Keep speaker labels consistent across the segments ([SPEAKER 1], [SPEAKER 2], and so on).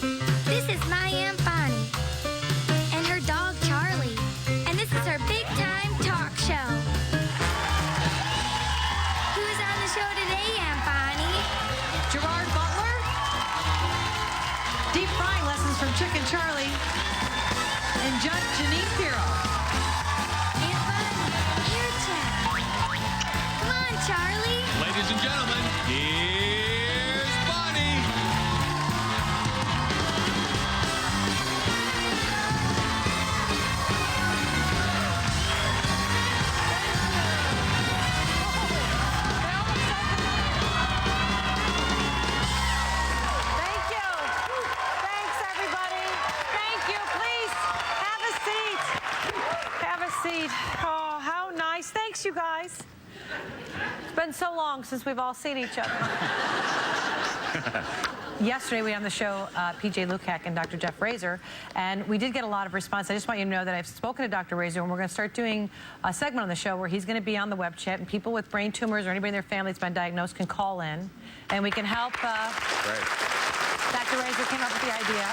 [SPEAKER 1] This is my Aunt Bonnie and her dog Charlie, and this is our big time talk show. Who's on the show today, Aunt Bonnie?
[SPEAKER 2] Gerard Butler, deep frying lessons from Chicken Charlie, and Judge Jeanine Pirro.
[SPEAKER 1] Aunt Bonnie, hair check. Come on, Charlie.
[SPEAKER 3] Ladies and gentlemen, here's Bonnie.
[SPEAKER 2] Thank you. Thanks, everybody. Thank you. Please, have a seat. Have a seat. Oh, how nice. Thanks, you guys. It's been so long since we've all seen each other. Yesterday, we had on the show PJ Lukac and Dr. Jeff Razor, and we did get a lot of response. I just want you to know that I've spoken to Dr. Razor, and we're going to start doing a segment on the show where he's going to be on the web chat, and people with brain tumors or anybody in their family that's been diagnosed can call in, and we can help.
[SPEAKER 3] Great.
[SPEAKER 2] Dr. Razor came up with the idea.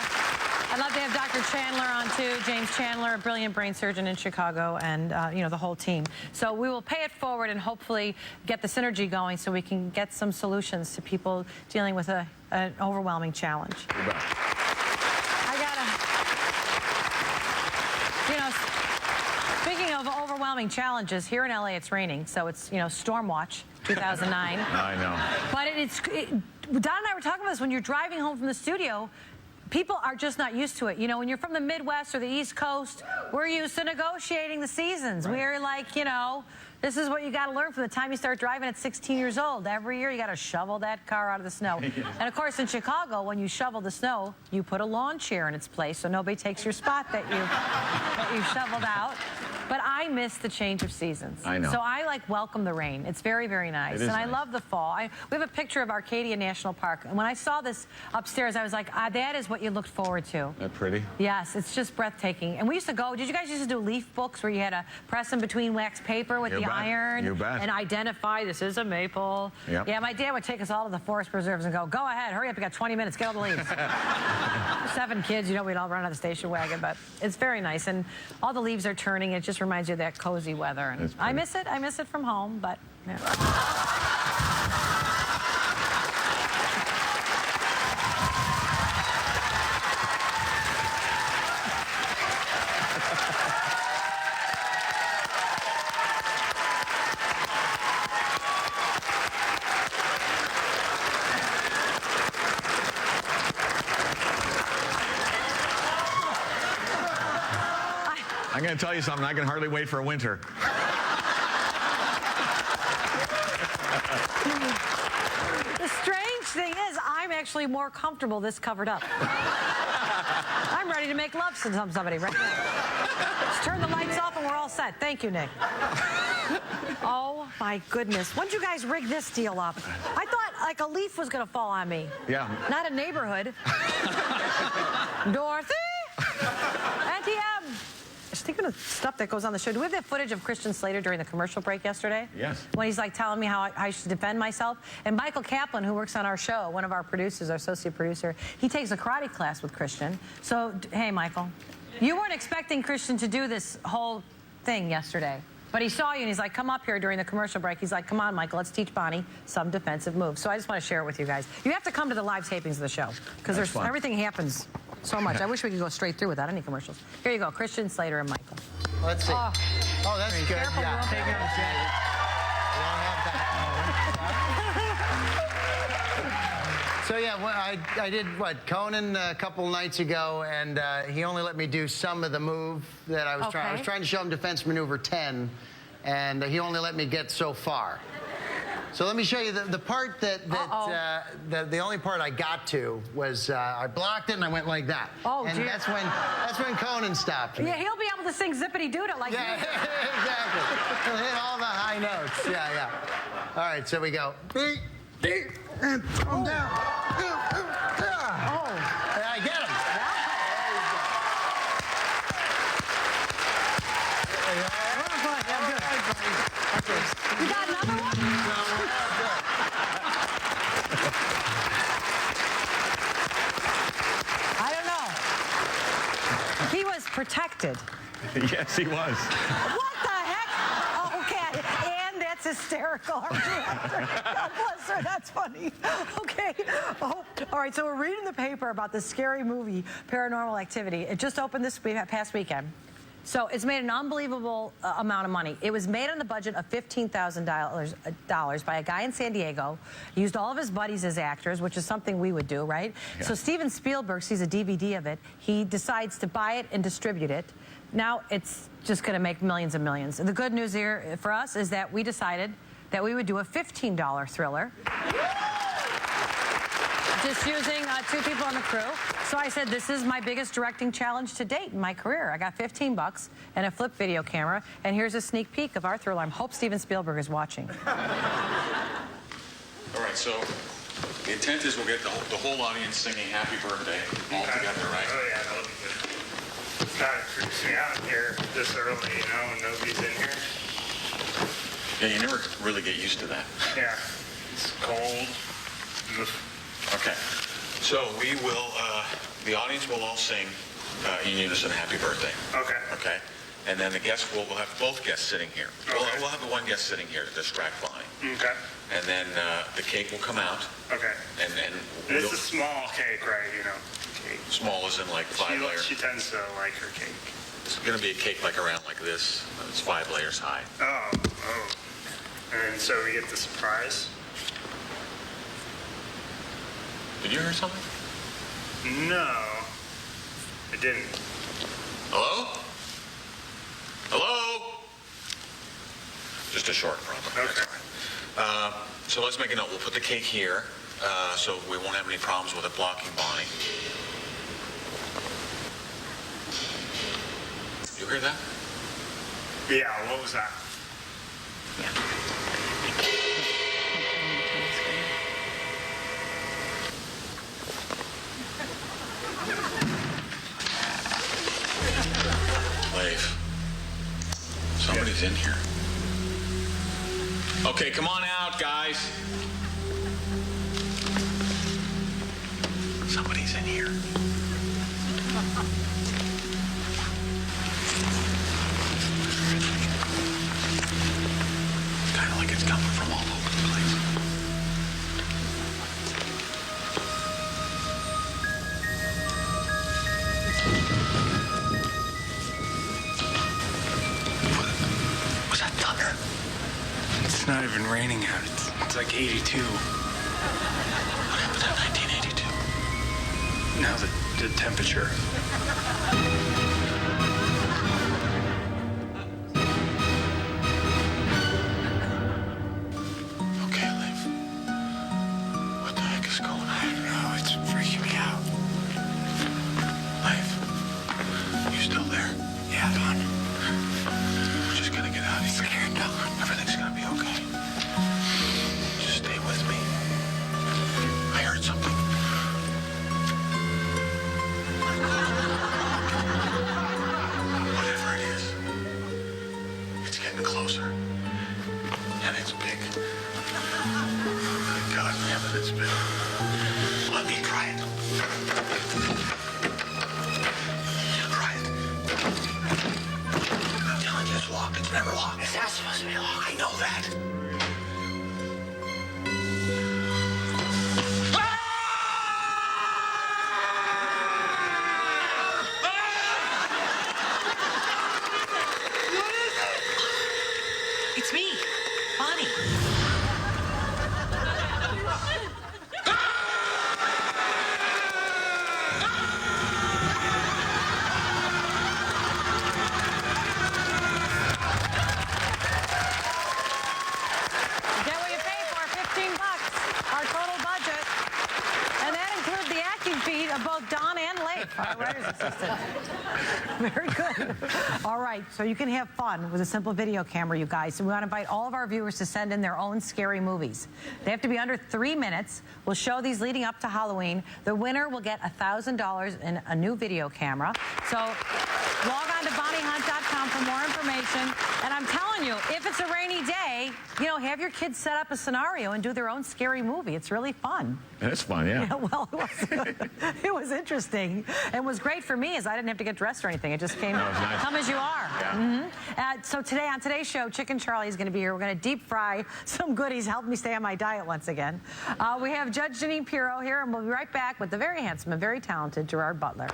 [SPEAKER 2] I'd love to have Dr. Chandler on, too. James Chandler, a brilliant brain surgeon in Chicago, and, you know, the whole team. So we will pay it forward and hopefully get the synergy going so we can get some solutions to people dealing with an overwhelming challenge. I gotta, you know, speaking of overwhelming challenges, here in LA it's raining, so it's, you know, storm watch 2009.
[SPEAKER 3] I know.
[SPEAKER 2] But Don and I were talking about this when you're driving home from the studio. People are just not used to it. You know, when you're from the Midwest or the East Coast, we're used to negotiating the seasons. Right. We're like, you know, this is what you got to learn from the time you start driving at 16 years old. Every year you got to shovel that car out of the snow. Yeah. And of course in Chicago, when you shovel the snow, you put a lawn chair in its place so nobody takes your spot that you shoveled out. But I miss the change of seasons.
[SPEAKER 3] I know.
[SPEAKER 2] So I welcome the rain. It's very, very nice. And I love the fall. We have a picture of Arcadia National Park. And when I saw this upstairs, I was like, that is what you looked forward to.
[SPEAKER 3] That pretty?
[SPEAKER 2] Yes, it's just breathtaking. And we used to go, did you guys used to do leaf books where you had to press them between wax paper with the iron?
[SPEAKER 3] You bet.
[SPEAKER 2] And identify this is a maple.
[SPEAKER 3] Yep.
[SPEAKER 2] Yeah, my dad would take us all to the forest preserves and go ahead, hurry up, you got 20 minutes, get all the leaves. 7 kids, you know, we'd all run out of the station wagon, but it's very nice. And all the leaves are turning. It just reminds you of that cozy weather. And I miss it. I miss it from home, but yeah.
[SPEAKER 3] I'm going to tell you something. I can hardly wait for winter.
[SPEAKER 2] The strange thing is, I'm actually more comfortable this covered up. I'm ready to make love to somebody right now. Just turn the lights off and we're all set. Thank you, Nick. Oh, my goodness. When did you guys rig this deal up? I thought, like, a leaf was going to fall on me.
[SPEAKER 3] Yeah.
[SPEAKER 2] Not a neighborhood. Dorothy? Auntie M. Speaking of stuff that goes on the show, do we have that footage of Christian Slater during the commercial break yesterday?
[SPEAKER 3] Yes.
[SPEAKER 2] When he's like telling me how I should defend myself. And Michael Kaplan, who works on our show, one of our producers, our associate producer, he takes a karate class with Christian. So, hey, Michael, you weren't expecting Christian to do this whole thing yesterday. But he saw you and he's like, come up here during the commercial break. He's like, come on, Michael, let's teach Bonnie some defensive moves. So I just want to share it with you guys. You have to come to the live tapings of the show because everything happens so much. I wish we could go straight through without any commercials. Here you go, Christian Slater and Michael.
[SPEAKER 4] Let's see. Oh, that's good.
[SPEAKER 2] Careful,
[SPEAKER 4] yeah.
[SPEAKER 2] Take it on, Jack.
[SPEAKER 4] We don't have that. So yeah, well, I did Conan a couple nights ago, and he only let me do some of the move that I was trying. I was trying to show him defense maneuver 10, and he only let me get so far. So let me show you the part the only part I got to was I blocked it and I went like that.
[SPEAKER 2] Oh,
[SPEAKER 4] and
[SPEAKER 2] dear.
[SPEAKER 4] that's when Conan stopped me.
[SPEAKER 2] Yeah, he'll be able to sing Zippity Doodle like
[SPEAKER 4] yeah,
[SPEAKER 2] you.
[SPEAKER 4] exactly. He'll hit all the high notes. Yeah, yeah. All right, so we go. And throw him down.
[SPEAKER 2] Oh.
[SPEAKER 4] And I get him.
[SPEAKER 2] You got another one? I protected.
[SPEAKER 3] Yes, he was.
[SPEAKER 2] What the heck? Oh, okay. And that's hysterical. God bless her. That's funny. Okay. Oh, all right. So we're reading the paper about the scary movie Paranormal Activity. It just opened this past weekend. So it's made an unbelievable amount of money. It was made on the budget of $15,000 by a guy in San Diego. He used all of his buddies as actors, which is something we would do, right? Yeah. So Steven Spielberg sees a DVD of it. He decides to buy it and distribute it. Now it's just going to make millions and millions. And the good news here for us is that we decided that we would do a $15 thriller. Just using 2 people on the crew. So I said, this is my biggest directing challenge to date in my career. I got $15 and a flip video camera, and here's a sneak peek of our thriller. I hope Steven Spielberg is watching.
[SPEAKER 5] All right, so the intent is we'll get the whole audience singing Happy Birthday all together, right?
[SPEAKER 6] Oh, yeah, that'll be good. It's kind of creeps me out here this early, you know, and nobody's in here.
[SPEAKER 5] Yeah, you never really get used to that.
[SPEAKER 6] Yeah, it's cold.
[SPEAKER 5] Okay, so we will, the audience will all sing in unison Happy Birthday.
[SPEAKER 6] Okay.
[SPEAKER 5] Okay, and then the guests, we'll have both guests sitting here.
[SPEAKER 6] Okay.
[SPEAKER 5] We'll have the one guest sitting here to distract Bonnie.
[SPEAKER 6] Okay.
[SPEAKER 5] And then the cake will come out.
[SPEAKER 6] Okay.
[SPEAKER 5] And
[SPEAKER 6] it's a small cake, right, you know, cake.
[SPEAKER 5] Small as in like 5 layers.
[SPEAKER 6] She tends to like her cake.
[SPEAKER 5] It's going to be a cake like around like this. It's 5 layers high.
[SPEAKER 6] Oh. And so we get the surprise?
[SPEAKER 5] Did you hear something?
[SPEAKER 6] No, I didn't.
[SPEAKER 5] Hello? Hello? Just a short problem.
[SPEAKER 6] Okay.
[SPEAKER 5] So let's make a note. We'll put the cake here so we won't have any problems with it blocking Bonnie. You hear that?
[SPEAKER 6] Yeah, what was that?
[SPEAKER 5] Leif, somebody's in here. Okay, come on out, guys. Somebody's in here. Kind of like it's coming from all over the place. Was that thunder?
[SPEAKER 6] It's not even raining out. It's like 82.
[SPEAKER 5] What happened in 1982?
[SPEAKER 6] Now the temperature.
[SPEAKER 5] Okay, Leif. What the heck is going on?
[SPEAKER 6] I don't know. It's freaking me out.
[SPEAKER 5] Leif, you still there?
[SPEAKER 6] Yeah, Don.
[SPEAKER 5] We're just gonna get out of here.
[SPEAKER 6] Scared, Don.
[SPEAKER 5] Everything's gonna be okay. Just stay with me. I heard something. Whatever it is, it's getting closer. And it's big. God damn it, it's big. Let me try it. Try it. I'm telling you, it's locked. It's never locked. It's not supposed to be locked. I know that.
[SPEAKER 2] It's me, Bonnie. Get what you pay for, $15, our total budget. And that includes the acting feed of both Don and Leif, our writer's assistant. Very good. All right, so you can have fun with a simple video camera, you guys. So we want to invite all of our viewers to send in their own scary movies. They have to be under 3 minutes. We'll show these leading up to Halloween. The winner will get $1,000 in a new video camera. So log on to BonnieHunt.com for more information. And I'm telling you, if it's a rainy day, you know, have your kids set up a scenario and do their own scary movie. It's really fun.
[SPEAKER 3] It's fun, yeah.
[SPEAKER 2] Yeah, well, it was interesting. And was great for me as I didn't have to get dressed dressed or anything. It just came,
[SPEAKER 3] nice.
[SPEAKER 2] come as you are.
[SPEAKER 3] Yeah.
[SPEAKER 2] So today, on today's show, Chicken Charlie is going to be here. We're going to deep fry some goodies, help me stay on my diet once again. We have Judge Jeanine Pirro here, and we'll be right back with the very handsome and very talented Gerard Butler.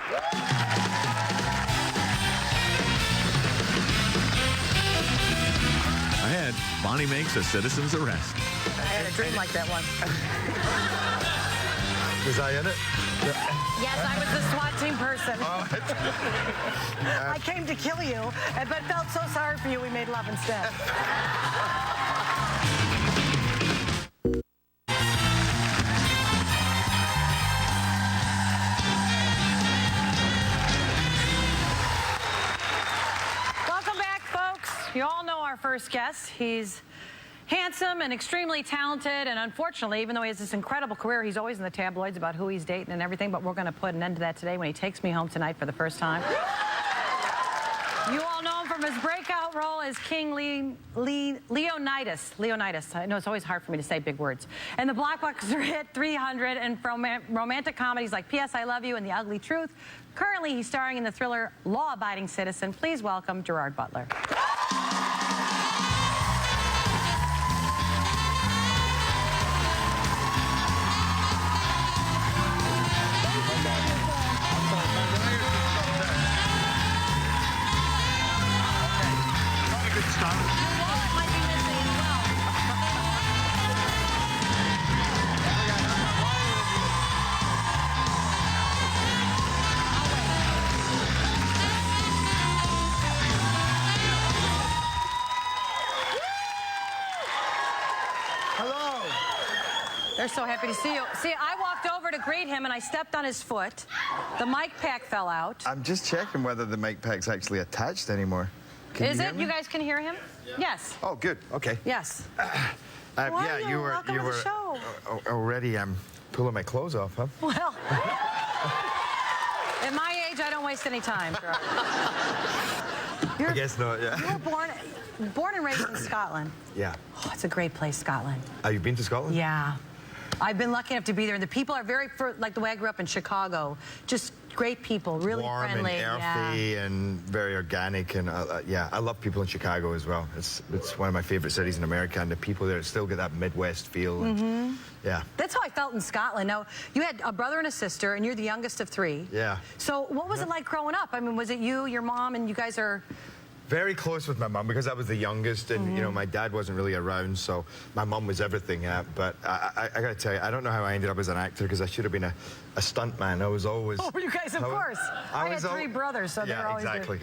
[SPEAKER 3] Ahead, Bonnie makes a citizen's arrest.
[SPEAKER 2] I had a dream like that one.
[SPEAKER 7] Was I in it?
[SPEAKER 2] Yes, I was the SWAT team person. I came to kill you, but felt so sorry for you, we made love instead. Welcome back, folks. You all know our first guest. He's handsome and extremely talented, and unfortunately, even though he has this incredible career, he's always in the tabloids about who he's dating and everything, but we're going to put an end to that today when he takes me home tonight for the first time. You all know him from his breakout role as King Leonidas. I know it's always hard for me to say big words. And the blockbuster hit 300, and from romantic comedies like P.S. I Love You and The Ugly Truth. Currently, he's starring in the thriller Law Abiding Citizen. Please welcome Gerard Butler. They're so happy to see you. See, I walked over to greet him and I stepped on his foot. The mic pack fell out.
[SPEAKER 7] I'm just checking whether the mic pack's actually attached anymore.
[SPEAKER 2] Is it? You guys can hear him? Yes.
[SPEAKER 7] Oh, good. Okay.
[SPEAKER 2] Yes.
[SPEAKER 7] Yeah, you were.
[SPEAKER 2] Welcome to the show.
[SPEAKER 7] Already. I'm pulling my clothes off, huh?
[SPEAKER 2] Well, at my age, I don't waste any time.
[SPEAKER 7] I guess not. Yeah.
[SPEAKER 2] You were born and raised in Scotland.
[SPEAKER 7] Yeah.
[SPEAKER 2] Oh, it's a great place, Scotland.
[SPEAKER 7] Have you been to Scotland?
[SPEAKER 2] Yeah. I've been lucky enough to be there, and the people are very, like the way I grew up in Chicago, just great people, really
[SPEAKER 7] warm
[SPEAKER 2] friendly.
[SPEAKER 7] and earthy and very organic, and yeah, I love people in Chicago as well. It's one of my favorite cities in America, and the people there still get that Midwest feel. And, yeah.
[SPEAKER 2] That's how I felt in Scotland. Now, you had a brother and a sister, and you're the youngest of three.
[SPEAKER 7] Yeah.
[SPEAKER 2] So what was it like growing up? I mean, was it you, your mom, and you guys are...
[SPEAKER 7] Very close with my mum because I was the youngest, and you know, my dad wasn't really around, so my mum was everything. But I got to tell you, I don't know how I ended up as an actor because I should have been a stunt man. I was always.
[SPEAKER 2] Oh, you guys, of course. I had three brothers, so they were always.
[SPEAKER 7] Exactly.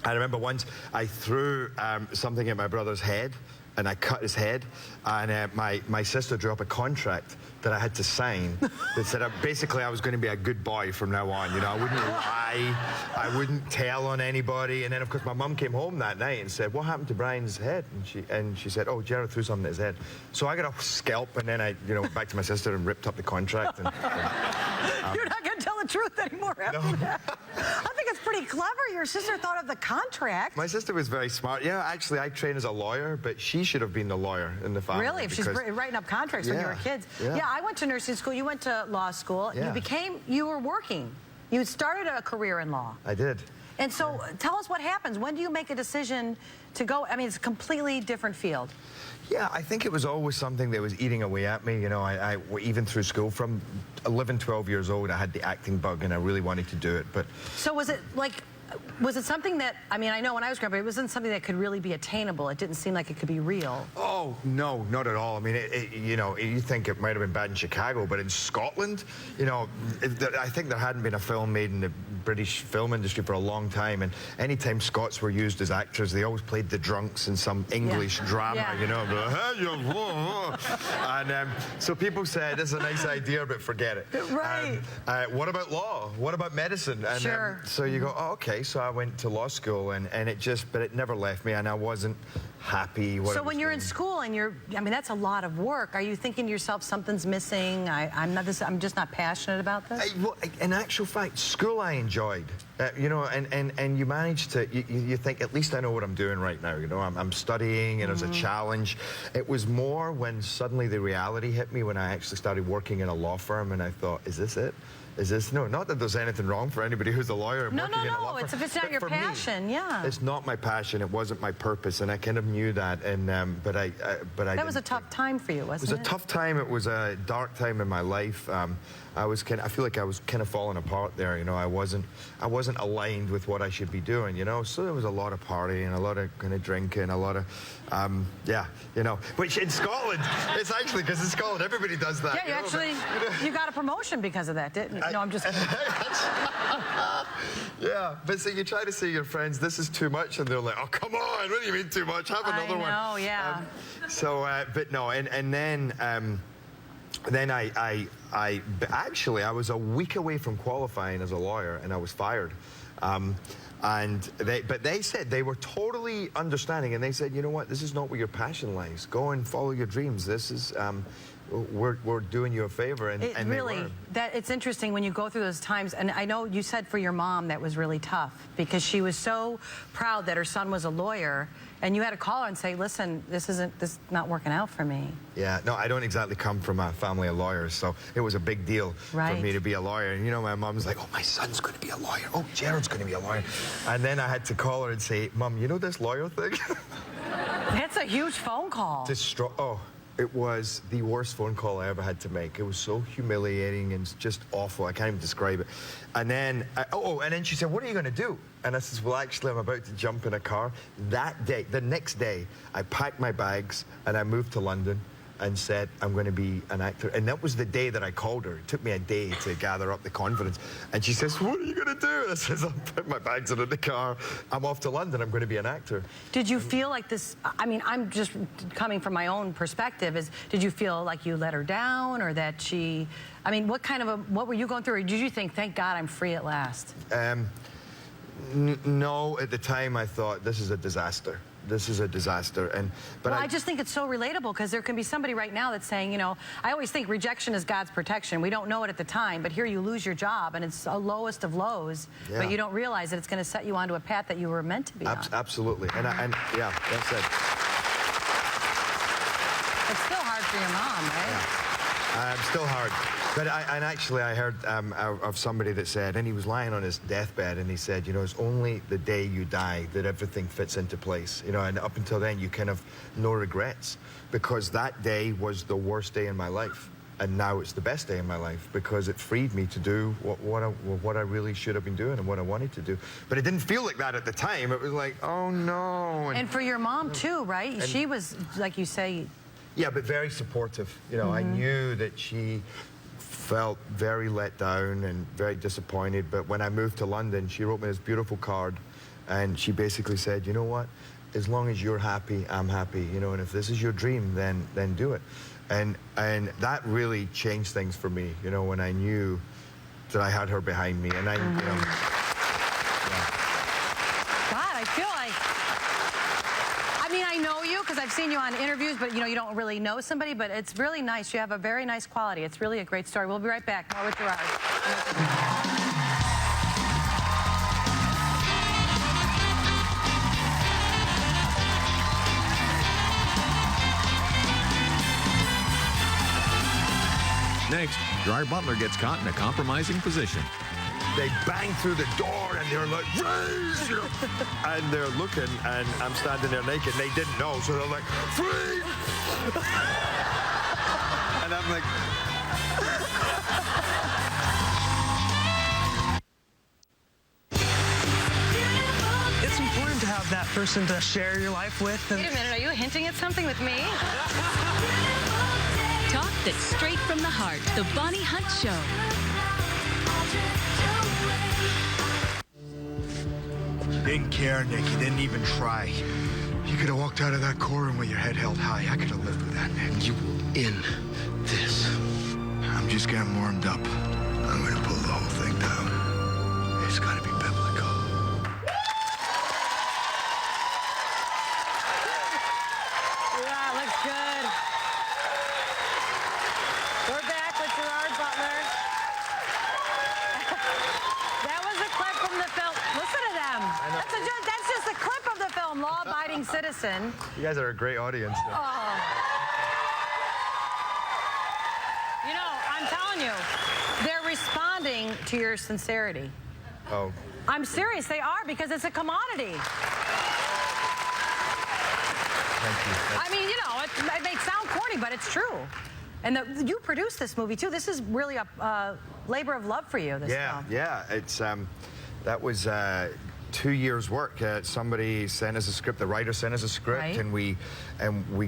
[SPEAKER 7] I remember once I threw something at my brother's head, and I cut his head, and my sister drew up a contract that I had to sign that said basically I was going to be a good boy from now on. You know, I wouldn't lie, I wouldn't tell on anybody. And then of course my mum came home that night and said, "What happened to Brian's head?" And she said, "Oh, Gerard threw something at his head." So I got a scalp, and then I went back to my sister and ripped up the contract. And,
[SPEAKER 2] You're not going to tell the truth anymore after that. I think it's pretty clever. Your sister thought of the contract.
[SPEAKER 7] My sister was very smart. Yeah, actually, I trained as a lawyer, but she should have been the lawyer in the family.
[SPEAKER 2] Really? If she's writing up contracts when you were kids. Yeah, I went to nursing school. You went to law school.
[SPEAKER 7] Yeah.
[SPEAKER 2] You were working. You started a career in law.
[SPEAKER 7] I did.
[SPEAKER 2] And so tell us what happens. When do you make a decision to go? I mean, it's a completely different field.
[SPEAKER 7] Yeah, I think it was always something that was eating away at me. You know, I even through school, from 11, 12 years old, I had the acting bug, and I really wanted to do it. But
[SPEAKER 2] so was it something that, I mean, I know when I was growing up, it wasn't something that could really be attainable. It didn't seem like it could be real.
[SPEAKER 7] Oh, no, not at all. I mean, you know, you think it might have been bad in Chicago, but in Scotland, you know, I think there hadn't been a film made in the British film industry for a long time, and anytime Scots were used as actors, they always played the drunks in some English drama, you know. And so people said, "It's a nice idea, but forget it."
[SPEAKER 2] Right.
[SPEAKER 7] What about law? What about medicine? And,
[SPEAKER 2] sure.
[SPEAKER 7] So you go, oh, okay. So I went to law school, and but it never left me, and I wasn't happy.
[SPEAKER 2] So when you're in school and I mean, that's a lot of work. Are you thinking to yourself, something's missing? I'm just not passionate about this?
[SPEAKER 7] Well, in actual fact, school I enjoyed. You know, and you manage to, you think, at least I know what I'm doing right now. You know, I'm studying, and it was a challenge. It was more when suddenly the reality hit me when I actually started working in a law firm, and I thought, is this it? is this, no, not that there's anything wrong for anybody who's a lawyer.
[SPEAKER 2] No,
[SPEAKER 7] working in a law firm,
[SPEAKER 2] it's if it's not
[SPEAKER 7] but
[SPEAKER 2] your
[SPEAKER 7] for me,
[SPEAKER 2] passion, yeah.
[SPEAKER 7] It's not my passion. It wasn't my purpose, and I kind of knew that. And but I
[SPEAKER 2] That was a tough time for you, wasn't it?
[SPEAKER 7] It was a tough time. It was a dark time in my life. I feel like I was kind of falling apart there. You know, I wasn't aligned with what I should be doing. You know, so there was a lot of partying, a lot of kind of drinking, a lot of, yeah, you know. Which in Scotland, it's actually because in Scotland everybody does that.
[SPEAKER 2] Yeah, you got a promotion because of that, didn't you? No, I'm just kidding.
[SPEAKER 7] Yeah, but so you try to say to your friends, this is too much, and they're like, oh, come on, what do you mean too much? Have another one.
[SPEAKER 2] I know, yeah.
[SPEAKER 7] But no, and then I was a week away from qualifying as a lawyer, and I was fired. But they said they were totally understanding, and they said, you know what, this is not where your passion lies. Go and follow your dreams. This is, we're doing you a favor, and
[SPEAKER 2] really, it's interesting when you go through those times, and I know you said for your mom that was really tough because she was so proud that her son was a lawyer, and you had to call her and say, listen, this is not working out for me.
[SPEAKER 7] Yeah, no, I don't exactly come from a family of lawyers, so it was a big deal for me to be a lawyer. And you know, my mom's like, oh, my son's going to be a lawyer. Oh, Gerard's going to be a lawyer. And then I had to call her and say, Mom, you know this lawyer thing?
[SPEAKER 2] That's a huge phone call.
[SPEAKER 7] Oh, it was the worst phone call I ever had to make. It was so humiliating and just awful. I can't even describe it. And then, and then she said, what are you going to do? And I said, well, actually, I'm about to jump in a car. That day, the next day, I packed my bags and I moved to London and said, I'm going to be an actor. And that was the day that I called her. It took me a day to gather up the confidence. And she says, what are you going to do? And I says, I'll put my bags in the car. I'm off to London. I'm going to be an actor.
[SPEAKER 2] Did you feel like this, I mean, I'm just coming from my own perspective, did you feel like you let her down or that she, I mean, what were you going through? Or did you think, thank God I'm free at last?
[SPEAKER 7] No, at the time I thought, this is a disaster. This is a disaster. But
[SPEAKER 2] I just think it's so relatable because there can be somebody right now that's saying, you know, I always think rejection is God's protection. We don't know it at the time, but here you lose your job and it's a lowest of lows, but you don't realize that it's going to set you onto a path that you were meant to be on.
[SPEAKER 7] Absolutely. And yeah, that's it.
[SPEAKER 2] It's still hard for your mom, right?
[SPEAKER 7] Yeah. Still hard. But I heard of somebody that said, and he was lying on his deathbed, and he said, you know, it's only the day you die that everything fits into place. You know, and up until then, you kind of no regrets, because that day was the worst day in my life, and now it's the best day in my life because it freed me to do what I really should have been doing and what I wanted to do. But it didn't feel like that at the time. It was like, oh no.
[SPEAKER 2] And for your mom too, right? She was, like you say.
[SPEAKER 7] Yeah, but very supportive. You know, I knew that she felt very let down and very disappointed, but when I moved to London, she wrote me this beautiful card, and she basically said, you know what, as long as you're happy, I'm happy, you know, and if this is your dream, then do it. And that really changed things for me, you know, when I knew that I had her behind me, and I, you know,
[SPEAKER 2] God, I feel like, I mean, I know you because I've seen you on interviews, but you know, you don't really know somebody, but it's really nice. You have a very nice quality. It's really a great story. We'll be right back. More with Gerard.
[SPEAKER 3] Next, Gerard Butler gets caught in a compromising position.
[SPEAKER 7] they bang through the door and they're like, freeze! And they're looking, and I'm standing there naked. They didn't know, so they're like, freeze! And I'm like,
[SPEAKER 8] it's important to have that person to share your life with. And
[SPEAKER 2] Wait a minute, are you hinting at something with me?
[SPEAKER 9] Talk that's straight from the heart. The Bonnie Hunt Show.
[SPEAKER 10] Didn't care, Nick. You didn't even try. You could have walked out of that courtroom with your head held high. I could have lived with that, Nick. You were in this. I'm just getting warmed up. I'm gonna pull the whole thing down. It's gotta be biblical.
[SPEAKER 2] Yeah, looks good. We're back with Gerard Butler. That was a clip from the film. Listen to them. That's just a clip of the film, Law Abiding Citizen.
[SPEAKER 7] you guys are a great audience.
[SPEAKER 2] Oh. You know, I'm telling you, they're responding to your sincerity.
[SPEAKER 7] Oh.
[SPEAKER 2] I'm serious, they are, because it's a commodity.
[SPEAKER 7] Thank you.
[SPEAKER 2] I mean, you know, it may sound corny, but it's true. And you produced this movie, too. This is really a labor of love for you, this film.
[SPEAKER 7] Yeah. It's, that was 2 years' work. Somebody sent us a script, the writer sent us a script,
[SPEAKER 2] right.
[SPEAKER 7] and we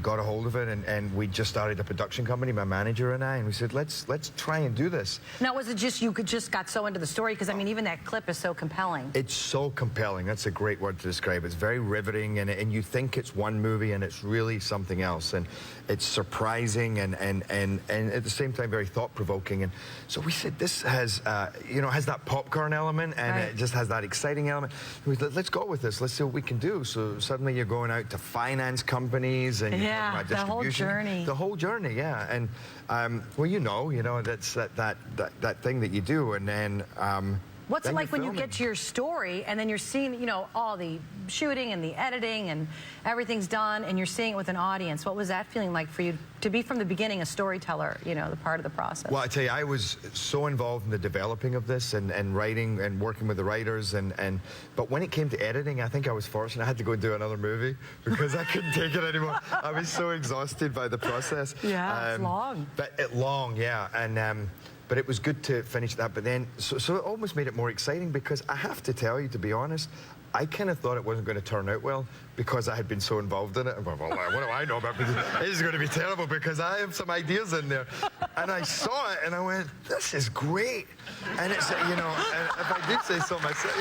[SPEAKER 7] got a hold of it, and we just started a production company, my manager and I, and we said, let's try and do this.
[SPEAKER 2] Now, was it just you just got so into the story? Because, I mean, even that clip is so compelling.
[SPEAKER 7] It's so compelling. That's a great word to describe. It's very riveting, and you think it's one movie, and it's really something else. And it's surprising and at the same time very thought-provoking. And so we said, this has, has that popcorn element, and
[SPEAKER 2] right.
[SPEAKER 7] it just has that exciting element. We said, let's go with this. Let's see what we can do. So suddenly you're going out to finance companies and you're talking about distribution.
[SPEAKER 2] The whole journey.
[SPEAKER 7] The whole journey, yeah. And well, that's that thing that you do, and then.
[SPEAKER 2] What's it like when you get to your story and then you're seeing, all the shooting and the editing and everything's done and you're seeing it with an audience? What was that feeling like for you to be from the beginning a storyteller, the part of the process?
[SPEAKER 7] Well, I tell you, I was so involved in the developing of this and writing and working with the writers but when it came to editing, I think I was fortunate. I had to go and do another movie because I couldn't take it anymore. I was so exhausted by the process.
[SPEAKER 2] Yeah, it's long.
[SPEAKER 7] Long, yeah. And but it was good to finish that. But then, so it almost made it more exciting because I have to tell you, to be honest, I kind of thought it wasn't going to turn out well because I had been so involved in it. Well, what do I know about this? This is going to be terrible because I have some ideas in there. And I saw it and I went, this is great. And it's, and if I did say so myself,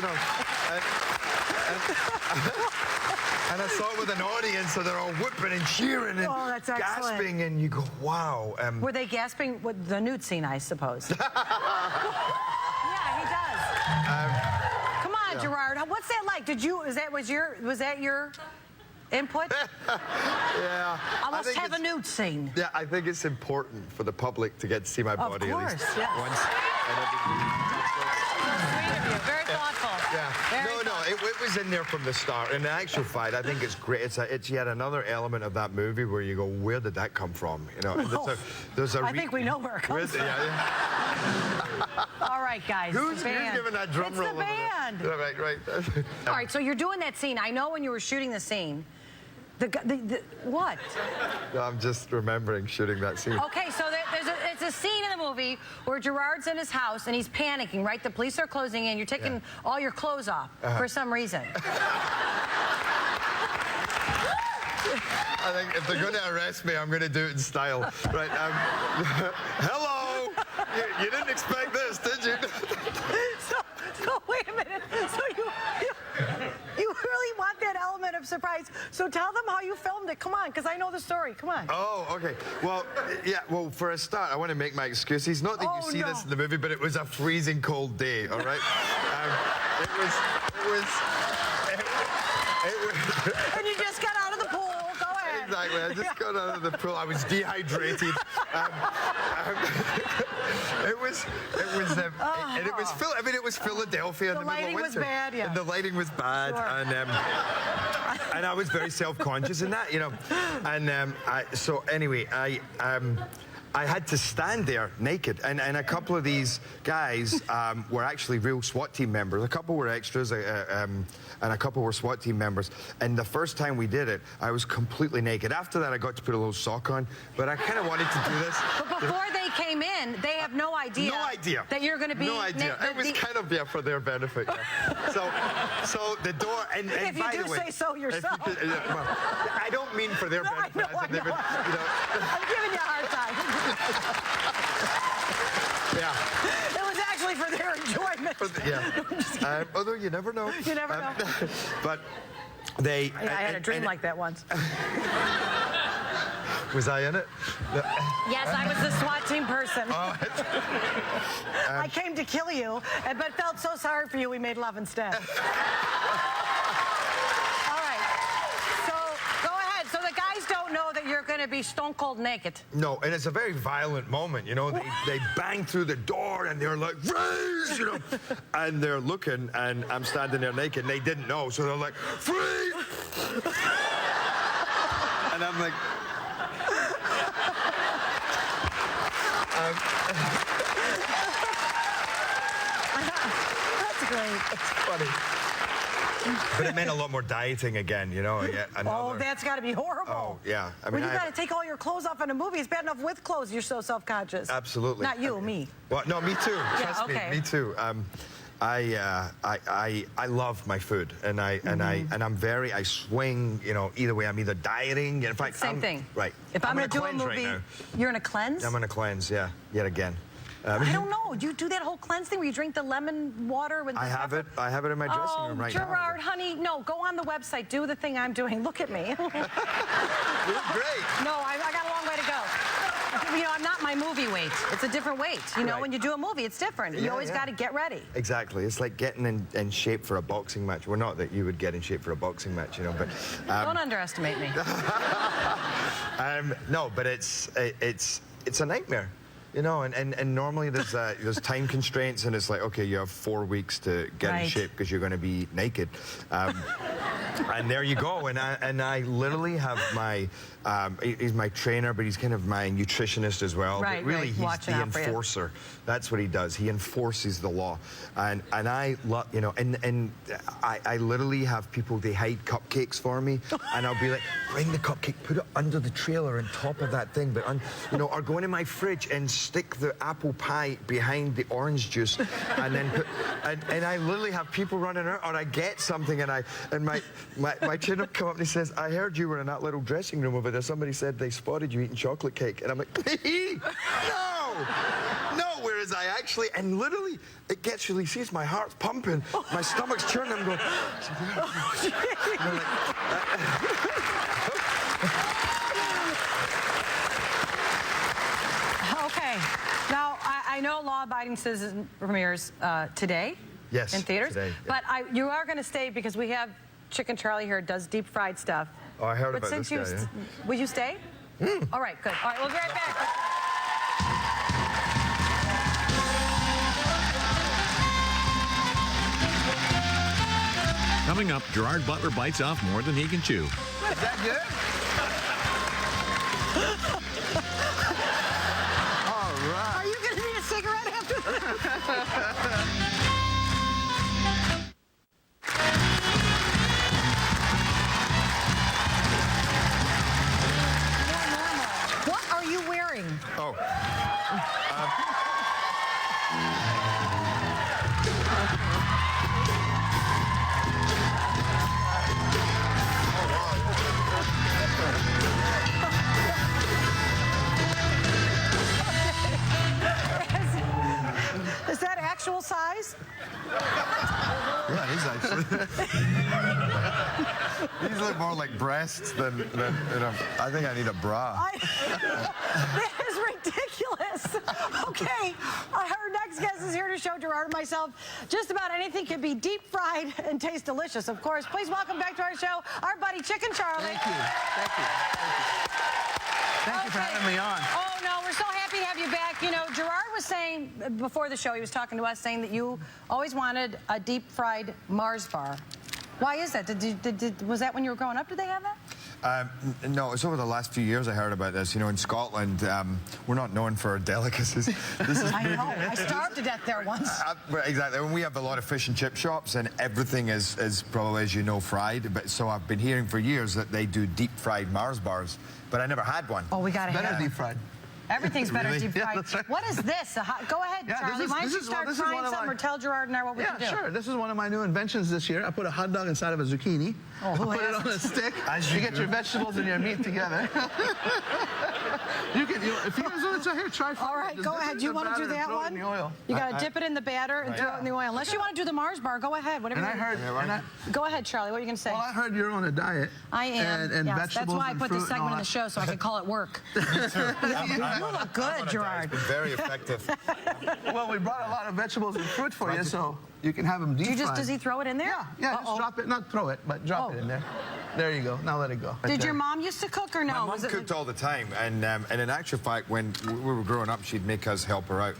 [SPEAKER 7] and I saw it with an audience, so they're all whooping and cheering and gasping, and you go, wow.
[SPEAKER 2] Were they gasping with the nude scene, I suppose? Yeah, he does. Come on, Gerard. What's that like? Was that your input?
[SPEAKER 7] Yeah.
[SPEAKER 2] Almost have a nude scene.
[SPEAKER 7] Yeah, I think it's important for the public to get to see my body
[SPEAKER 2] at least. Of course, yeah.
[SPEAKER 7] Once.
[SPEAKER 2] Sweet of you. Very thoughtful.
[SPEAKER 7] Yeah. It was in there from the start. In the actual fight, I think it's great. It's yet another element of that movie where you go, where did that come from?
[SPEAKER 2] I think we know where it comes from. All right, guys.
[SPEAKER 7] Who's giving that drum roll?
[SPEAKER 2] It's the band.
[SPEAKER 7] Right.
[SPEAKER 2] All right, so you're doing that scene. I know when you were shooting the scene. What?
[SPEAKER 7] I'm just remembering shooting that scene.
[SPEAKER 2] Okay, so it's a scene in the movie where Gerard's in his house and he's panicking, right? The police are closing in. You're taking all your clothes off for some reason.
[SPEAKER 7] I think if they're going to arrest me, I'm going to do it in style. Right. Hello. You didn't expect this, did you?
[SPEAKER 2] So wait a minute. So you really want that element of surprise. So tell them how you filmed it. Come on, because I know the story. Come on.
[SPEAKER 7] Oh, okay. Well, yeah, well, for a start, I want to make my excuses. Not that you see this in the movie, but it was a freezing cold day, all right?
[SPEAKER 2] And you just got out of the pool. Go ahead.
[SPEAKER 7] Exactly. I just got out of the pool. I was dehydrated. It was Philadelphia.
[SPEAKER 2] The lighting was bad, yeah.
[SPEAKER 7] And the lighting was bad, sure. And I was very self-conscious in that, And so anyway, I had to stand there naked, and a couple of these guys were actually real SWAT team members. A couple were extras, and a couple were SWAT team members. And the first time we did it, I was completely naked. After that, I got to put a little sock on, but I kind of wanted to do this.
[SPEAKER 2] But before they came in, they have no idea.
[SPEAKER 7] No idea.
[SPEAKER 2] That you're going to be.
[SPEAKER 7] No idea. It was kind of for their benefit. Yeah. So the door, and
[SPEAKER 2] if you
[SPEAKER 7] by
[SPEAKER 2] do
[SPEAKER 7] the way,
[SPEAKER 2] say so yourself.
[SPEAKER 7] I don't mean for their benefit.
[SPEAKER 2] I know. I'm giving you a hard time.
[SPEAKER 7] Yeah.
[SPEAKER 2] It was actually for their enjoyment.
[SPEAKER 7] Although you never know.
[SPEAKER 2] You never know.
[SPEAKER 7] But they.
[SPEAKER 2] I had a dream like that once.
[SPEAKER 7] Was I in it?
[SPEAKER 2] Yes, I was the SWAT team person. I came to kill you, but felt so sorry for you, we made love instead. All right. So, go ahead. So the guys don't know that you're going to be stone cold naked.
[SPEAKER 7] No, and it's a very violent moment, They bang through the door and they're like, freeze, And they're looking, and I'm standing there naked, and they didn't know, so they're like, freeze! And I'm like...
[SPEAKER 2] great.
[SPEAKER 7] It's funny. But it meant a lot more dieting again, you know.
[SPEAKER 2] Oh, that's got to be horrible.
[SPEAKER 7] Oh, yeah. I mean,
[SPEAKER 2] when you got to take all your clothes off in a movie, it's bad enough with clothes. You're so self-conscious.
[SPEAKER 7] Absolutely.
[SPEAKER 2] Not you, me.
[SPEAKER 7] Well, no, me too. Trust me too. I love my food, and I swing. You know, either way, I'm either dieting. In fact,
[SPEAKER 2] same thing.
[SPEAKER 7] Right.
[SPEAKER 2] If I'm going to do a movie, right, you're in a cleanse.
[SPEAKER 7] I'm in a cleanse. Yeah. Yet again.
[SPEAKER 2] I don't know. Do you do that whole cleanse thing where you drink the lemon water with the
[SPEAKER 7] I have it in my dressing room right now.
[SPEAKER 2] Gerard, honey, no, go on the website. Do the thing I'm doing. Look at me.
[SPEAKER 7] You look great.
[SPEAKER 2] No, I got a long way to go. You know, I'm not my movie weight. It's a different weight. You know, when you do a movie, it's different. You always got to get ready.
[SPEAKER 7] Exactly. It's like getting in shape for a boxing match. Well, not that you would get in shape for a boxing match, you know, but...
[SPEAKER 2] don't underestimate me.
[SPEAKER 7] No, but it's a nightmare. You know, and normally there's time constraints, and it's like, okay, you have 4 weeks to get in shape because you're going to be naked. And there you go. And I literally have my, he's my trainer, but he's kind of my nutritionist as well.
[SPEAKER 2] Right,
[SPEAKER 7] but really, he's the enforcer. That's what he does. He enforces the law. And I love, you know, and I literally have people, they hide cupcakes for me, and I'll be like, bring the cupcake, put it under the trailer on top of that thing, but you know, or go into my fridge and stick the apple pie behind the orange juice, and then put, and I literally have people running around, or I get something, and my chin up come up and he says, I heard you were in that little dressing room over there. Somebody said they spotted you eating chocolate cake, and I'm like, me? No, whereas I actually, and literally, it gets really serious. My heart's pumping, my stomach's churning. I'm going.
[SPEAKER 2] Okay. Now, I know Law Abiding Citizen premieres today.
[SPEAKER 7] Yes,
[SPEAKER 2] in theaters.
[SPEAKER 7] Today, yeah.
[SPEAKER 2] But you are going to stay because we have Chicken Charlie here, does deep fried stuff.
[SPEAKER 7] Oh, I heard about this guy, yeah.
[SPEAKER 2] Will you stay? All right, good. All right, we'll be right back.
[SPEAKER 3] Coming up, Gerard Butler bites off more than he can chew.
[SPEAKER 4] Is that good? All right.
[SPEAKER 2] Are you going to need a cigarette after that? What are you wearing?
[SPEAKER 7] Oh.
[SPEAKER 2] Is that actual size?
[SPEAKER 7] Yeah, it is actually. These look more like breasts than you know. I think I need a bra.
[SPEAKER 2] That is ridiculous. Okay, our next guest is here to show Gerard and myself just about anything can be deep fried and taste delicious. Of course, please welcome back to our show our buddy Chicken Charlie.
[SPEAKER 11] Thank you. Thank you. Thank you for having me on.
[SPEAKER 2] Oh no, we're so happy to have you back. You know, Gerard was saying before the show, he was talking to us, saying that you always wanted a deep fried Mars bar. Why is that? Was that when you were growing up? Did they have that?
[SPEAKER 7] No, it's over the last few years I heard about this. You know, in Scotland, we're not known for our delicacies. This is
[SPEAKER 2] I know. I starved to death there once.
[SPEAKER 7] Exactly. And we have a lot of fish and chip shops, and everything is probably, as you know, fried. But so I've been hearing for years that they do deep fried Mars bars, but I never had one.
[SPEAKER 2] Oh, we got to have
[SPEAKER 11] Better deep fried.
[SPEAKER 2] Everything's better
[SPEAKER 7] Really?
[SPEAKER 2] deep fried.
[SPEAKER 11] Yeah, that's right.
[SPEAKER 2] What is this? Go ahead,
[SPEAKER 11] Yeah,
[SPEAKER 2] Charlie. Why don't you start trying something or tell Gerard and I what we can do?
[SPEAKER 11] Yeah, sure. This is one of my new inventions this year. I put a hot dog inside of a zucchini.
[SPEAKER 2] Oh, who
[SPEAKER 11] put it on a stick.
[SPEAKER 7] As
[SPEAKER 11] You
[SPEAKER 7] you
[SPEAKER 11] get
[SPEAKER 7] do.
[SPEAKER 11] your vegetables and your meat together. If you guys want to here, try.
[SPEAKER 2] All right, go ahead. You want to do that one? You got to dip it in the batter and throw it in the oil. Unless you want to do the Mars bar, go ahead. Whatever.
[SPEAKER 11] And I heard.
[SPEAKER 2] Go ahead, Charlie. What are you going to say?
[SPEAKER 11] Well, I heard you're on a diet.
[SPEAKER 2] I am.
[SPEAKER 11] And
[SPEAKER 2] yes,
[SPEAKER 11] vegetables
[SPEAKER 2] that's why I
[SPEAKER 11] and
[SPEAKER 2] put
[SPEAKER 11] fruit
[SPEAKER 2] this
[SPEAKER 11] and all
[SPEAKER 2] segment in the
[SPEAKER 11] that.
[SPEAKER 2] show so I could call it work. You look good, Gerard.
[SPEAKER 7] It's been very effective.
[SPEAKER 11] Well, we brought a lot of vegetables and fruit for you, so you can have them deep fried.
[SPEAKER 2] Does he throw it in there?
[SPEAKER 11] Yeah, just drop it. Not throw it, but drop it in there. There you go. Now let it go.
[SPEAKER 2] Did your mom used to cook or no?
[SPEAKER 7] My mom cooked all the time, and in actual fact, when we were growing up, she'd make us help her out.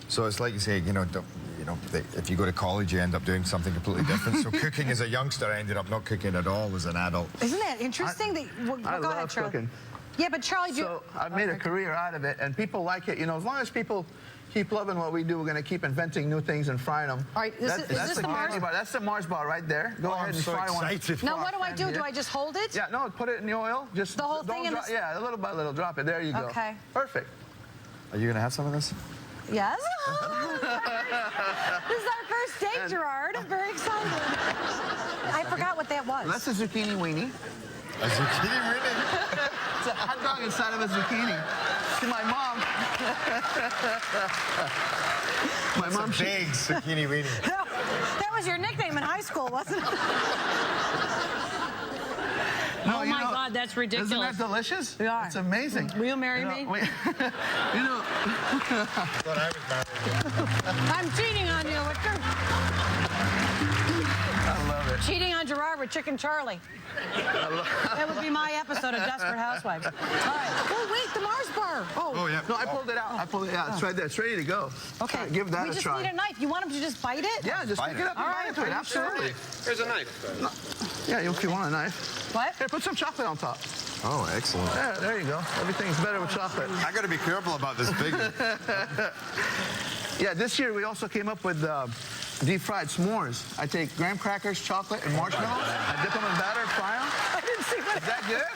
[SPEAKER 7] So it's like you say, if you go to college, you end up doing something completely different. So cooking as a youngster, I ended up not cooking at all as an adult.
[SPEAKER 2] Isn't that interesting?
[SPEAKER 11] I
[SPEAKER 2] Go ahead,
[SPEAKER 11] love
[SPEAKER 2] Charlie.
[SPEAKER 11] cooking.
[SPEAKER 2] Yeah, but Charlie,
[SPEAKER 11] So I've made a career out of it, and people like it. You know, as long as people keep loving what we do. We're going to keep inventing new things and frying them.
[SPEAKER 2] All right, is this the Mars bar?
[SPEAKER 11] That's the Mars bar right there. Go ahead and fry one.
[SPEAKER 2] Now, what do I do? Do I just hold it?
[SPEAKER 11] Yeah, no, put it in the oil. Just
[SPEAKER 2] the whole thing in this?
[SPEAKER 11] Yeah, little by little, drop it. There you go.
[SPEAKER 2] Okay.
[SPEAKER 11] Perfect.
[SPEAKER 7] Are you going to have some of this?
[SPEAKER 2] Yes. This is our first date, Gerard. I'm very excited. I forgot what that was.
[SPEAKER 11] That's a zucchini weenie.
[SPEAKER 7] A zucchini weenie?
[SPEAKER 11] It's a hot dog inside of a zucchini. To my mom. My mom.
[SPEAKER 7] Big zucchini weenie.
[SPEAKER 2] That was your nickname in high school, wasn't it?
[SPEAKER 11] No,
[SPEAKER 2] oh my God, that's ridiculous.
[SPEAKER 11] Isn't that delicious?
[SPEAKER 2] Yeah.
[SPEAKER 11] It's amazing.
[SPEAKER 2] Will you marry me?
[SPEAKER 11] You know.
[SPEAKER 7] Thought I was married.
[SPEAKER 2] I'm cheating on you.
[SPEAKER 11] I love it.
[SPEAKER 2] Cheating on Gerard with Chicken Charlie. That would be my episode of Desperate Housewives. All right. Oh, wait, the Mars bar.
[SPEAKER 7] Oh, yeah.
[SPEAKER 11] No, I pulled it out. I pulled it out. It's right there. It's ready to go.
[SPEAKER 2] Okay.
[SPEAKER 11] Right, give that
[SPEAKER 2] we
[SPEAKER 11] a
[SPEAKER 2] just
[SPEAKER 11] try.
[SPEAKER 2] need a knife. You want him to just bite it?
[SPEAKER 11] Yeah, just pick it up and bite into it. Absolutely.
[SPEAKER 6] Here's a knife.
[SPEAKER 11] Yeah, if you want a knife.
[SPEAKER 2] What?
[SPEAKER 11] Here, put some chocolate on top.
[SPEAKER 7] Oh, excellent.
[SPEAKER 11] Yeah, there you go. Everything's better with chocolate.
[SPEAKER 7] I got to be careful about this big one.
[SPEAKER 11] Yeah, this year we also came up with deep-fried s'mores. I take graham crackers, chocolate, and marshmallows. I dip them in batter, fry them.
[SPEAKER 2] I didn't see what.
[SPEAKER 11] Is that good?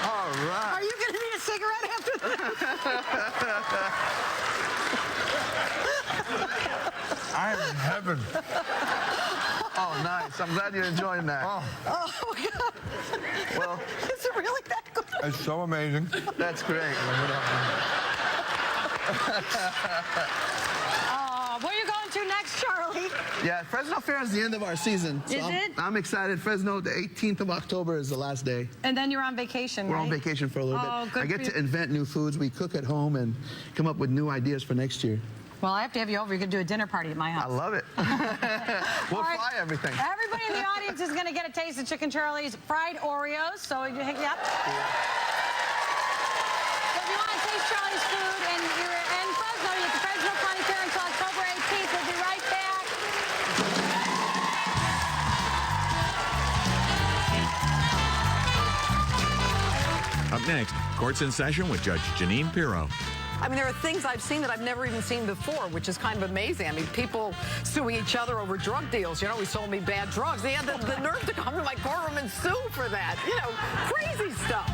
[SPEAKER 11] All right.
[SPEAKER 2] Are you going to need a cigarette after that?
[SPEAKER 7] I'm in heaven.
[SPEAKER 11] Oh, nice. I'm glad you're enjoying that.
[SPEAKER 2] Oh, God.
[SPEAKER 11] Well,
[SPEAKER 2] is it really that good?
[SPEAKER 7] It's so amazing.
[SPEAKER 11] that's great.
[SPEAKER 2] Where are you going to next, Charlie?
[SPEAKER 11] Yeah, Fresno Fair is the end of our season. So
[SPEAKER 2] Is it?
[SPEAKER 11] I'm excited. Fresno, the 18th of October is the last day.
[SPEAKER 2] And then you're on vacation,
[SPEAKER 11] We're
[SPEAKER 2] right?
[SPEAKER 11] on vacation for a little
[SPEAKER 2] Oh,
[SPEAKER 11] bit.
[SPEAKER 2] good
[SPEAKER 11] I get
[SPEAKER 2] for
[SPEAKER 11] to
[SPEAKER 2] you.
[SPEAKER 11] invent new foods. We cook at home and come up with new ideas for next year.
[SPEAKER 2] Well, I have to have you over. You're going to do a dinner party at my house.
[SPEAKER 11] I love it. We'll
[SPEAKER 2] All right.
[SPEAKER 11] fry everything.
[SPEAKER 2] Everybody in the audience is going to get a taste of Chicken Charlie's fried Oreos. So, yep. So if you want to taste Charlie's food and you're in Fresno, you get the Fresno County Fair until October 18th. We'll be right back.
[SPEAKER 3] Up next, Court's in Session with Judge Jeanine Pirro.
[SPEAKER 12] I mean, there are things I've seen that I've never even seen before, which is kind of amazing. I mean, people suing each other over drug deals. You know, he sold me bad drugs. They had the nerve to come to my courtroom and sue for that. You know, crazy stuff.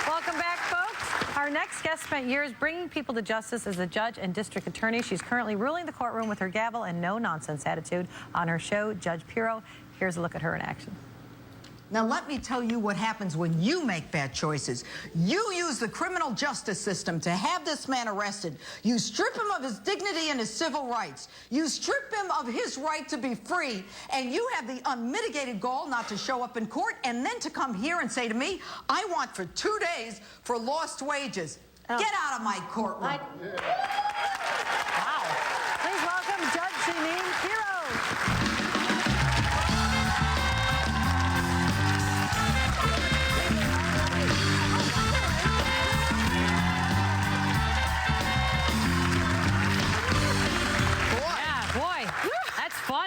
[SPEAKER 2] Welcome back, folks. Our next guest spent years bringing people to justice as a judge and district attorney. She's currently ruling the courtroom with her gavel and no-nonsense attitude on her show, Judge Pirro. Here's a look at her in action.
[SPEAKER 13] Now, let me tell you what happens when you make bad choices. You use the criminal justice system to have this man arrested. You strip him of his dignity and his civil rights. You strip him of his right to be free, and you have the unmitigated gall not to show up in court and then to come here and say to me, I want for 2 days for lost wages. Get out of my courtroom.
[SPEAKER 2] Wow. Please welcome Judge Jeanine Pirro.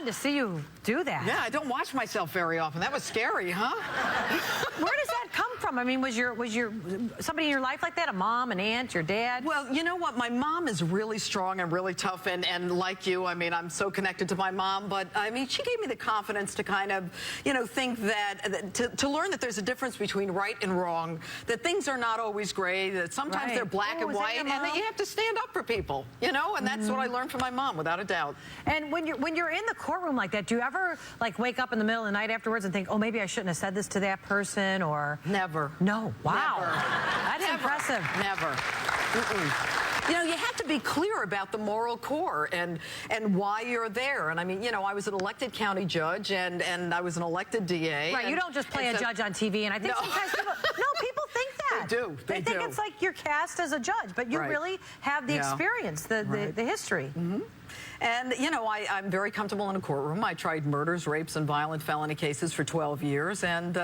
[SPEAKER 2] To see you do that.
[SPEAKER 12] Yeah, I don't watch myself very often. That was scary, huh?
[SPEAKER 2] Where does that come from? I mean, was your somebody in your life like that? A mom, an aunt, your dad?
[SPEAKER 12] Well, you know what? My mom is really strong and really tough, and like you, I mean, I'm so connected to my mom, but I mean, she gave me the confidence to kind of, you know, think that, to learn that there's a difference between right and wrong, that things are not always gray, that sometimes they're black and white, and that you have to stand up for people, you know, and that's what I learned from my mom, without a doubt.
[SPEAKER 2] And when you're in the courtroom like that, do you ever like wake up in the middle of the night afterwards and think, oh, maybe I shouldn't have said this to that person? Or
[SPEAKER 12] never.
[SPEAKER 2] No. Wow.
[SPEAKER 12] Never.
[SPEAKER 2] That's
[SPEAKER 12] Never.
[SPEAKER 2] impressive.
[SPEAKER 12] Never. You know, you have to be clear about the moral core and why you're there. And I mean, you know, I was an elected county judge and I was an elected DA.
[SPEAKER 2] Right, you don't just play a judge on TV. And I think sometimes people think that.
[SPEAKER 12] They do.
[SPEAKER 2] They think it's like you're cast as a judge, but you really have the experience, the history.
[SPEAKER 12] And, you know, I'm very comfortable in a courtroom. I tried murders, rapes, and violent felony cases for 12 years. And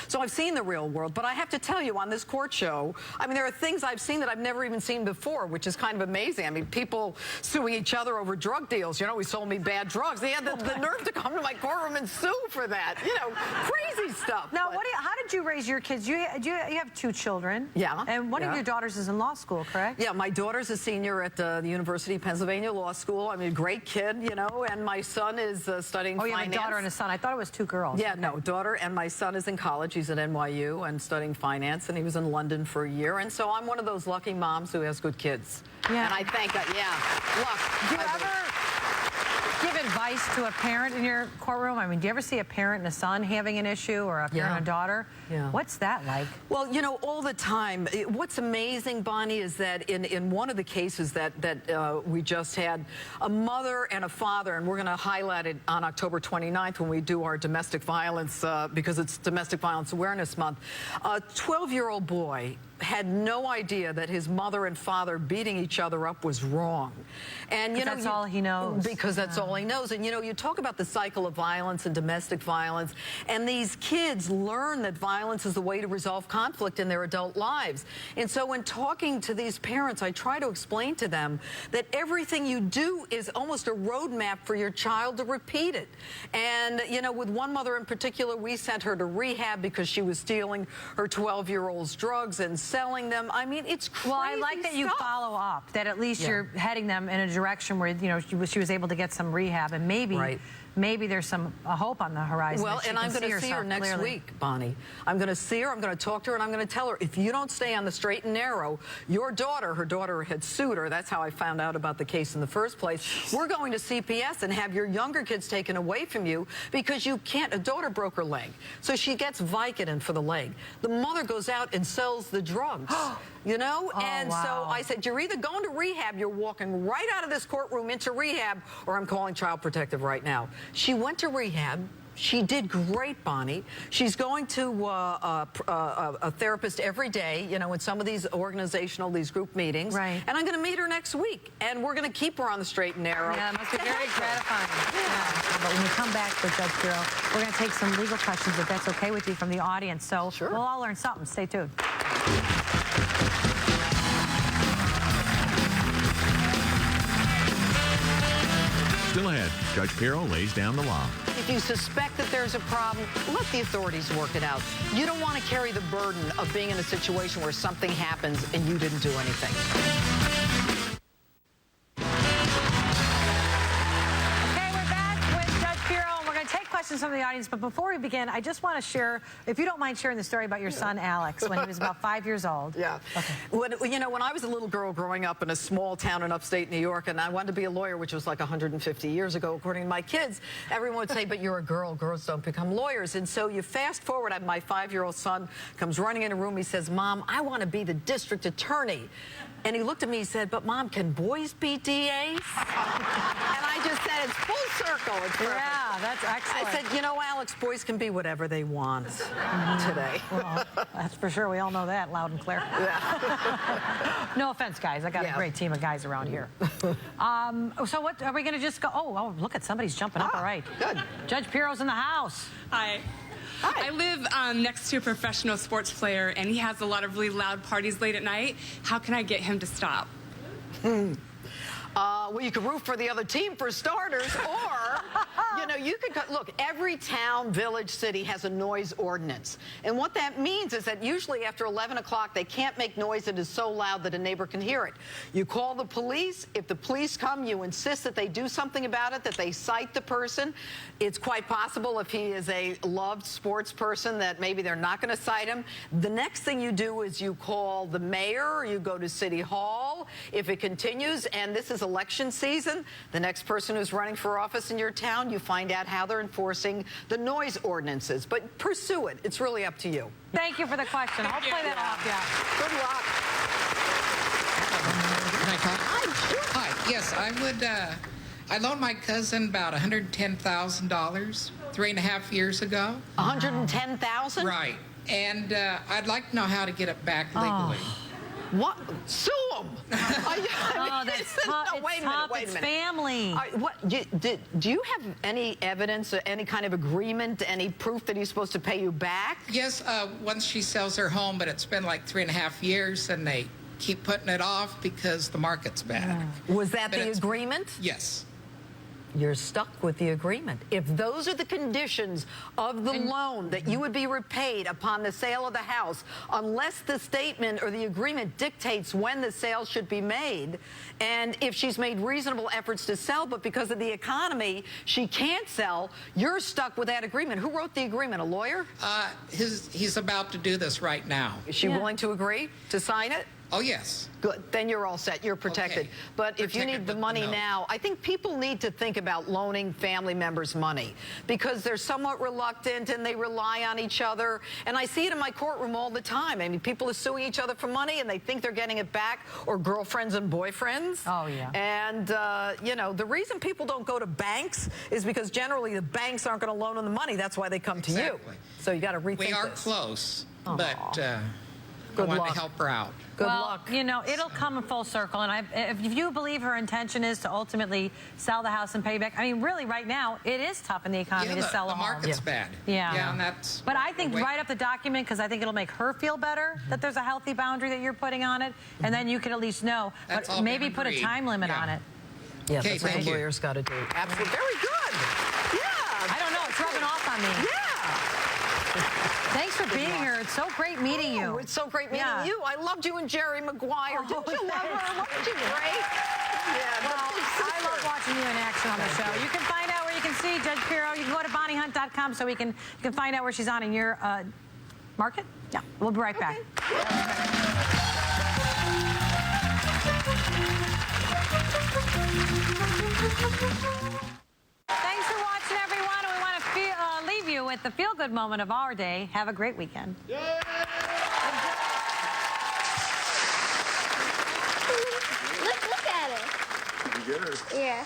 [SPEAKER 12] so I've seen the real world. But I have to tell you, on this court show, I mean, there are things I've seen that I've never even seen before, which is kind of amazing. I mean, people suing each other over drug deals. You know, he sold me bad drugs. They had the nerve to come to my courtroom and sue for that. You know, crazy stuff.
[SPEAKER 2] Now, how did you raise your kids? You have 2 children.
[SPEAKER 12] Yeah.
[SPEAKER 2] And one of your daughters is in law school, correct?
[SPEAKER 12] Yeah, my daughter's a senior at the University of Pennsylvania Law School. I mean, great kid, you know, and my son is studying finance.
[SPEAKER 2] Oh, you have a daughter and a son. I thought it was 2 girls.
[SPEAKER 12] Yeah, no, daughter, and my son is in college. He's at NYU and studying finance, and he was in London for a year. And so I'm one of those lucky moms who has good kids. Yeah. And I thank God, luck.
[SPEAKER 2] Do you ever give advice to a parent in your courtroom? I mean, do you ever see a parent and a son having an issue, or a parent and a daughter? Yeah. What's that like?
[SPEAKER 12] Well, you know, all the time. What's amazing, Bonnie, is that in one of the cases that we just had, a mother and a father, and we're going to highlight it on October 29th when we do our domestic violence, because it's Domestic Violence Awareness Month. A 12-year-old boy had no idea that his mother and father beating each other up was wrong. And you know,
[SPEAKER 2] that's all he knows.
[SPEAKER 12] Because that's all he knows. And you know, you talk about the cycle of violence and domestic violence, and these kids learn that violence is the way to resolve conflict in their adult lives. And so when talking to these parents, I try to explain to them that everything you do is almost a roadmap for your child to repeat it. And you know, with one mother in particular, we sent her to rehab because she was stealing her 12-year-old's drugs and selling them. I mean, it's crazy.
[SPEAKER 2] Well, I like that you follow up, that at least you're heading them in a direction where, you know, she was able to get some rehab, and maybe there's some hope on the horizon.
[SPEAKER 12] Well, and I'm going to see her next week, Bonnie. I'm going to see her, I'm going to talk to her, and I'm going to tell her, if you don't stay on the straight and narrow, your daughter, her daughter had sued her. That's how I found out about the case in the first place. We're going to CPS and have your younger kids taken away from you because you can't. A daughter broke her leg, so she gets Vicodin for the leg. The mother goes out and sells the drugs, you know? And so I said, you're either going to rehab, you're walking right out of this courtroom into rehab, or I'm calling Child Protective right now. She went to rehab. She did great, Bonnie. She's going to a therapist every day, you know, in some of these these group meetings. Right. And I'm going to meet her next week, and we're going to keep her on the straight and narrow.
[SPEAKER 2] Yeah, it must be very gratifying. Yeah. But when we come back with Judge Pirro, we're going to take some legal questions, if that's okay with you, from the audience. So we'll all learn something. Stay tuned.
[SPEAKER 3] Still ahead, Judge Pirro lays down the law.
[SPEAKER 12] If you suspect that there's a problem, let the authorities work it out. You don't want to carry the burden of being in a situation where something happens and you didn't do anything.
[SPEAKER 2] Questions from the audience, but before we begin, I just want to share, if you don't mind sharing the story about your son Alex when he was about 5 years old.
[SPEAKER 12] Yeah. Okay. When I was a little girl growing up in a small town in upstate New York, and I wanted to be a lawyer, which was like 150 years ago, according to my kids, everyone would say, but you're a girl, girls don't become lawyers. And so you fast forward, my 5-year-old son comes running in a room, he says, Mom, I want to be the district attorney. And he looked at me, he said, but Mom, can boys be DAs? And I just said, it's full circle. It's perfect.
[SPEAKER 2] Yeah, that's excellent.
[SPEAKER 12] I said, you know, Alex, boys can be whatever they want today.
[SPEAKER 2] Well, that's for sure. We all know that loud and clear. Yeah. No offense, guys. I got a great team of guys around here. So what, are we going to just go? Oh, look at somebody's jumping up. All right. Good. Judge Pirro's in the house.
[SPEAKER 14] Hi. Hi. I live next to a professional sports player, and he has a lot of really loud parties late at night. How can I get him to stop?
[SPEAKER 12] Well, you could root for the other team for starters, or, you know, you could, look, every town, village, city has a noise ordinance. And what that means is that usually after 11 o'clock, they can't make noise that is so loud that a neighbor can hear it. You call the police. If the police come, you insist that they do something about it, that they cite the person. It's quite possible if he is a loved sports person that maybe they're not going to cite him. The next thing you do is you call the mayor, or you go to City Hall. If it continues, and this is election season, the next person who's running for office in your town, you find out how they're enforcing the noise ordinances. But pursue it. It's really up to you.
[SPEAKER 2] Thank you for the question. I'll play that off,
[SPEAKER 12] Good luck.
[SPEAKER 15] Can I talk? Hi. Yes, I would. I loaned my cousin about $110,000 3.5 years ago.
[SPEAKER 12] 110,000?
[SPEAKER 15] Right. And I'd like to know how to get it back legally.
[SPEAKER 12] What? Sue them!
[SPEAKER 2] Oh, that's tough.
[SPEAKER 12] No, wait a minute, wait a
[SPEAKER 2] It's
[SPEAKER 12] minute.
[SPEAKER 2] family.
[SPEAKER 12] Do you have any evidence, any kind of agreement, any proof that he's supposed to pay you back?
[SPEAKER 15] Yes, once she sells her home, but it's been like 3.5 years, and they keep putting it off because the market's bad.
[SPEAKER 12] Was that the agreement?
[SPEAKER 15] Yes.
[SPEAKER 12] You're stuck with the agreement. If those are the conditions of the loan, that you would be repaid upon the sale of the house, unless the statement or the agreement dictates when the sale should be made, and if she's made reasonable efforts to sell, but because of the economy, she can't sell, you're stuck with that agreement. Who wrote the agreement? A lawyer?
[SPEAKER 15] He's about to do this right now.
[SPEAKER 12] Is she willing to agree to sign it?
[SPEAKER 15] Oh, yes.
[SPEAKER 12] Good. Then you're all set. You're protected.
[SPEAKER 15] Okay.
[SPEAKER 12] But if you need the money now, I think people need to think about loaning family members money because they're somewhat reluctant and they rely on each other. And I see it in my courtroom all the time. I mean, people are suing each other for money and they think they're getting it back, or girlfriends and boyfriends.
[SPEAKER 2] Oh, yeah.
[SPEAKER 12] And, you know, the reason people don't go to banks is because generally the banks aren't going to loan them the money. That's why they come to you. So you got to rethink this.
[SPEAKER 15] We are close, but I
[SPEAKER 12] Good
[SPEAKER 15] want
[SPEAKER 12] luck.
[SPEAKER 15] to help her out.
[SPEAKER 12] Good luck.
[SPEAKER 2] You know, it'll come in full circle. And if you believe her intention is to ultimately sell the house and pay back, I mean, really, right now, it is tough in the economy to sell a home.
[SPEAKER 15] The market's bad.
[SPEAKER 2] Yeah.
[SPEAKER 15] Yeah, and that's...
[SPEAKER 2] But I think write up the document because I think it'll make her feel better that there's a healthy boundary that you're putting on it, and then you can at least know.
[SPEAKER 15] That's
[SPEAKER 2] but
[SPEAKER 15] all
[SPEAKER 2] maybe
[SPEAKER 15] been
[SPEAKER 2] put a
[SPEAKER 15] agreed.
[SPEAKER 2] time limit on it.
[SPEAKER 12] Yeah,
[SPEAKER 15] Okay,
[SPEAKER 12] that's what
[SPEAKER 15] thank
[SPEAKER 12] the
[SPEAKER 15] you.
[SPEAKER 12] lawyer's got to do. Absolutely. Very good. Yeah.
[SPEAKER 2] I don't know. It's rubbing off on me.
[SPEAKER 12] Yeah.
[SPEAKER 2] Thanks for being here. It's so great meeting you.
[SPEAKER 12] It's so great meeting
[SPEAKER 2] Yeah.
[SPEAKER 12] you. I loved you and Jerry Maguire. Didn't you love her? Wasn't you great? Yeah.
[SPEAKER 2] Well, I love watching you in action on the show. You can find out where you can see Judge Pirro. You can go to BonnieHunt.com so you can find out where she's on in your market. Yeah, we'll be right back. Thanks for watching, everyone. We want to leave you with the feel-good moment of our day. Have a great weekend.
[SPEAKER 1] Look at it.
[SPEAKER 10] Did you get her?
[SPEAKER 1] Yeah.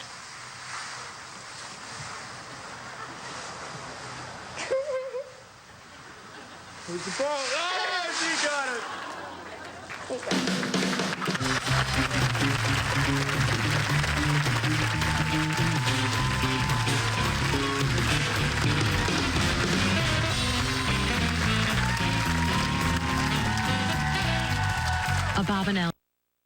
[SPEAKER 10] Where's the ball? Oh, she got it.
[SPEAKER 9] A Bob and